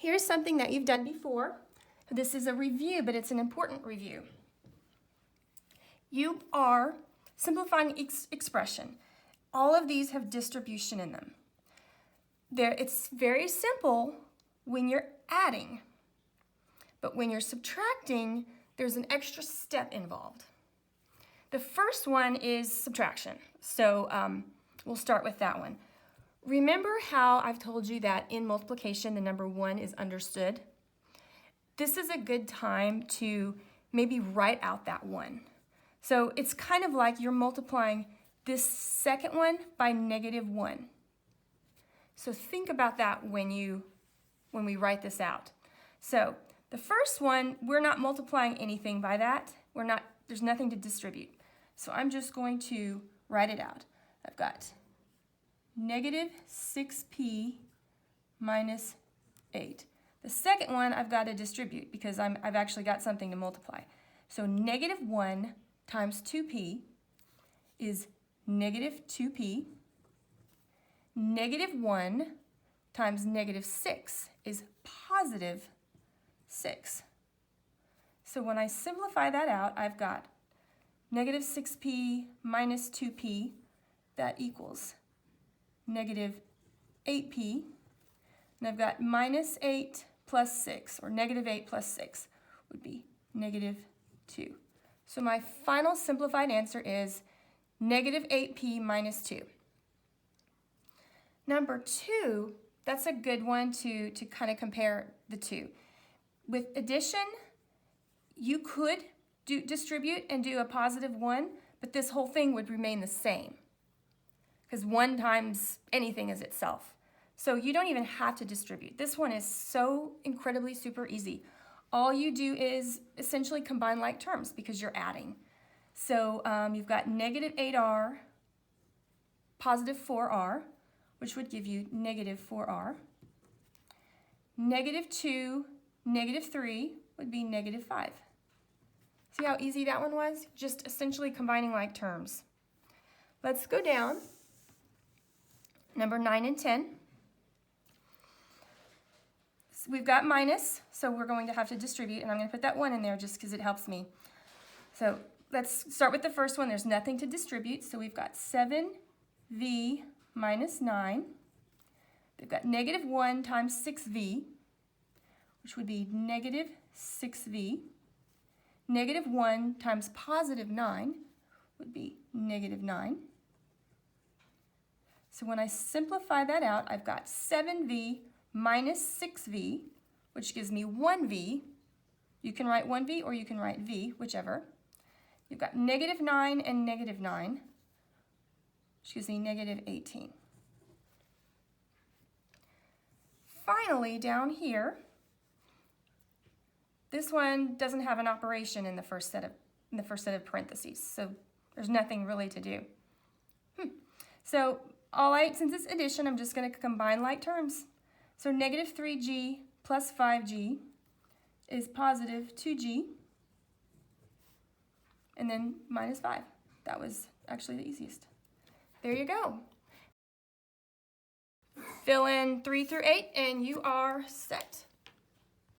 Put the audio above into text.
Here's something that you've done before. This is a review, but it's an important review. You are simplifying expression. All of these have distribution in them. It's very simple when you're adding, but when you're subtracting, there's an extra step involved. The first one is subtraction, so we'll start with that one. Remember how I've told you that in multiplication, the number 1 is understood? This is a good time to maybe write out that 1. So it's kind of like you're multiplying this second one by -1. So think about that when we write this out. So the first one, we're not multiplying anything by that. There's nothing to distribute. So I'm just going to write it out. I've got -6p minus 8. The second one I've got to distribute because I've actually got something to multiply. So -1 times 2p is -2p. -1 times -6 is +6. So when I simplify that out, I've got -6p minus 2p, that equals -8p. And I've got -8 plus 6, or -8 plus 6 would be -2. So my final simplified answer is -8p minus 2. Number 2, that's a good one to kind of compare the two. With addition, you could distribute and do a +1, but this whole thing would remain the same because 1 times anything is itself. So you don't even have to distribute. This one is so incredibly super easy. All you do is essentially combine like terms because you're adding. So you've got -8r, +4r, which would give you -4r. -2, -3 would be -5. See how easy that one was? Just essentially combining like terms. Let's go down. Number 9 and 10. So we've got minus, so we're going to have to distribute, and I'm going to put that 1 in there just because it helps me. So let's start with the first one. There's nothing to distribute, so we've got 7v minus 9. We've got -1 times 6v, which would be -6v. -1 times +9 would be -9. So when I simplify that out, I've got 7v minus 6v, which gives me 1v. You can write 1v or you can write v, whichever. You've got -9 and -9, which gives me -18. Finally, down here, this one doesn't have an operation in the first set of parentheses, so there's nothing really to do. So since it's addition, I'm just going to combine like terms. So -3g plus 5g is +2g, and then -5. That was actually the easiest. There you go. Fill in 3 through 8, and you are set.